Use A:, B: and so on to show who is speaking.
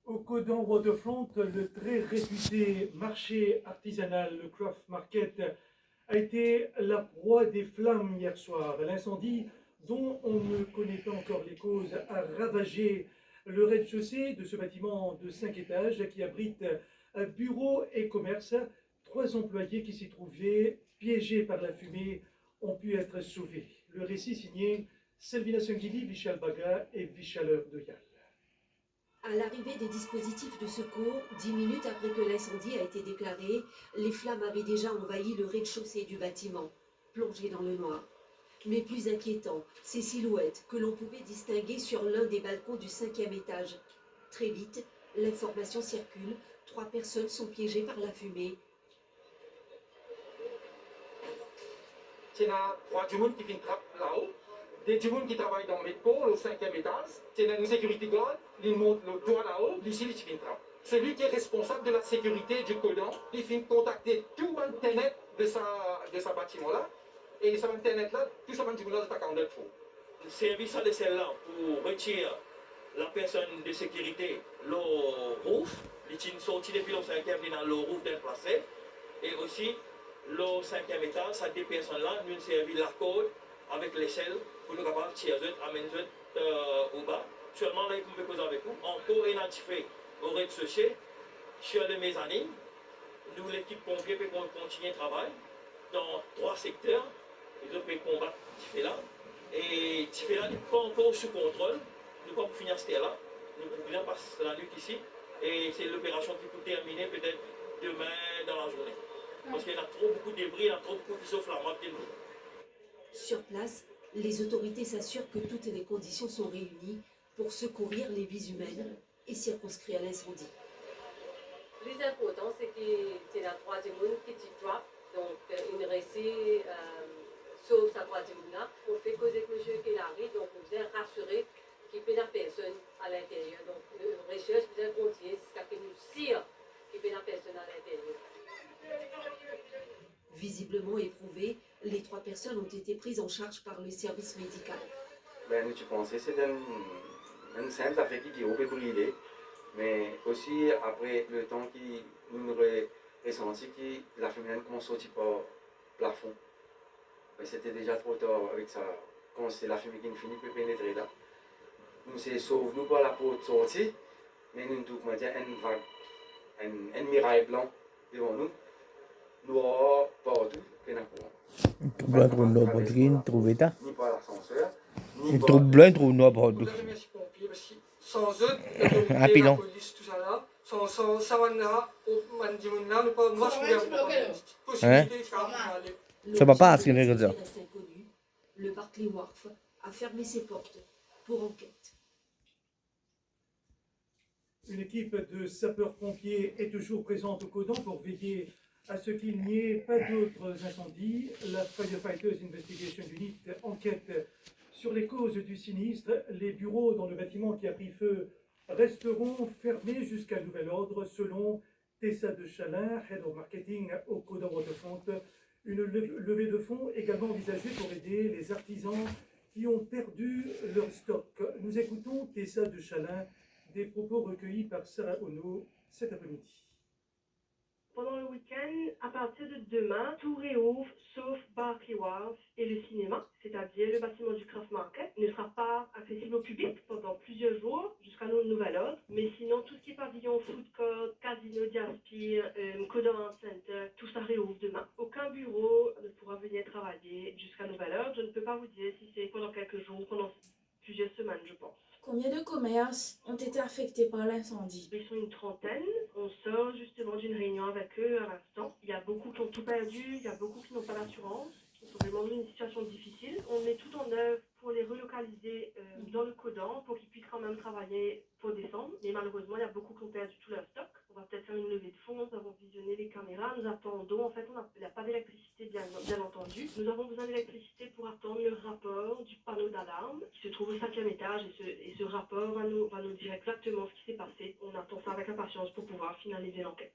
A: Au Codan Waterfront, le très réputé marché artisanal, le Craft Market, a été la proie des flammes hier soir. L'incendie, dont on ne connaît pas encore les causes, a ravagé le rez-de-chaussée de ce bâtiment de 5 étages qui abrite bureaux et commerces. 3 employés qui s'y trouvaient, piégés par la fumée, ont pu être sauvés. Le récit signé Selvina Sungili, Vishal Baga et Vishal Doyal.
B: À l'arrivée des dispositifs de secours, 10 minutes après que l'incendie a été déclaré, les flammes avaient déjà envahi le rez-de-chaussée du bâtiment, plongé dans le noir. Mais plus inquiétant, ces silhouettes que l'on pouvait distinguer sur l'un des balcons du 5e étage. Très vite, l'information circule, 3 personnes sont piégées par la fumée.
C: C'est là 3 du monde qui viennent là-haut. Des du monde qui travaillent dans le métro, au 5e étage. C'est une sécurité guard, ils montent le toit là-haut, ici, ils viennent travailler. Celui qui est responsable de la sécurité du Codan, il vient contacter tout Internet de sa bâtiment-là. Et sur Internet-là, tout ça, du monde là, c'est faux.
D: Le service de celle-là pour retirer la personne de sécurité, le roof, les sont sortis depuis le 5e dans le roof d'un placé. Et aussi, le 5e étage, ça des personnes-là, nous servi la corde avec l'échelle pour nous capables de tirer, amener au bas. Seulement, là, nous pouvons avec vous, encore identifié au rez-de-chaussée, sur les mezzanines, nous, l'équipe pompier, peut continuer le travail dans 3 secteurs. Les autres peuvent combattre Tifela. Et Tifela n'est pas encore sous contrôle. Nous ne pouvons pas finir ce terre-là. Nous pouvons passer la nuit ici. Et c'est l'opération qui peut terminer peut-être demain dans la journée. Parce qu'il y a trop beaucoup de débris, il y a trop beaucoup de sauf la moitié de l'eau.
B: Sur place, les autorités s'assurent que toutes les conditions sont réunies pour secourir les vies humaines et circonscrire l'incendie.
E: Le plus important, c'est que c'est la 3e monde qui drop, donc une récit sauf sa 3e monde. On fait causer avec monsieur qui arrive, donc on vient rassurer qu'il n'y a pas de personne à l'intérieur. Donc le recherche vient continuer jusqu'à ce que nous sire qu'il n'y a pas de personne à l'intérieur.
B: Visiblement éprouvées, les 3 personnes ont été prises en charge par le service médical.
F: Ben, nous pensons que c'est une simple affaire qui peut brûler, mais aussi après le temps qui nous aurait ressenti que la fumée commence à sortir par le plafond. Mais c'était déjà trop tard avec ça. Quand c'est la fumée qui finit peut pénétrer là. Nous c'est sauve nous par la porte sortie, mais nous tout comment dire une vague, un mirail blanc devant nous. Noir partout, plein à courant.
G: Tout blanc, trop noir, pas trouvé ça.
F: Ni par l'ascenseur,
G: Et trop blanc, trop noir, pas
C: Je remercie les pompiers parce que sans eux,
G: Ah, puis
C: la
G: non.
C: police, tout ça là, sans ça, on a, nous pas possibilité de faire aller.
G: Ça va pas, c'est
B: L'origine
G: une
B: de
G: raison.
B: l'incendie reste inconnue. Le Barclay Wharf a fermé ses portes pour enquête.
A: Une équipe de sapeurs-pompiers est toujours présente au Codan pour veiller à ce qu'il n'y ait pas d'autres incendies. La Firefighters Investigation Unit enquête sur les causes du sinistre. Les bureaux dans le bâtiment qui a pris feu resteront fermés jusqu'à nouvel ordre, selon Tessa de Chalin, Head of Marketing au Codan Waterfront. Une levée de fonds également envisagée pour aider les artisans qui ont perdu leur stock. Nous écoutons Tessa de Chalin, des propos recueillis par Sarah Ono cet après-midi.
H: Pendant le week-end, à partir de demain, tout réouvre sauf Barclay Wharf et le cinéma, c'est-à-dire le bâtiment du Craft Market, ne sera pas accessible au public pendant plusieurs jours jusqu'à nouvel ordre. Mais sinon, tout ce qui est pavillon, food court, casino, Diaspire, Codan Center, tout ça réouvre demain. Aucun bureau ne pourra venir travailler jusqu'à nouvel ordre. Je ne peux pas vous dire si c'est pendant quelques jours, pendant plusieurs semaines, je pense.
I: Combien de commerces ont été affectés par l'incendie?
H: Ils sont une trentaine. On sort justement d'une réunion avec eux à l'instant. Il y a beaucoup qui ont tout perdu, il y a beaucoup qui n'ont pas d'assurance, qui sont vraiment dans une situation difficile. On met tout en œuvre pour les relocaliser dans le Codan pour qu'ils puissent quand même travailler pour décembre. Mais malheureusement, il y a beaucoup qui ont perdu tout leur stock. On va peut-être faire une levée de fonds, nous avons visionné les caméras, nous attendons. En fait, il n'y a pas d'électricité, bien entendu. Nous avons besoin d'électricité pour attendre le rapport du panneau d'alarme qui se trouve au 5e étage et ce rapport va nous dire exactement ce qui s'est passé. On attend ça avec impatience pour pouvoir finaliser l'enquête.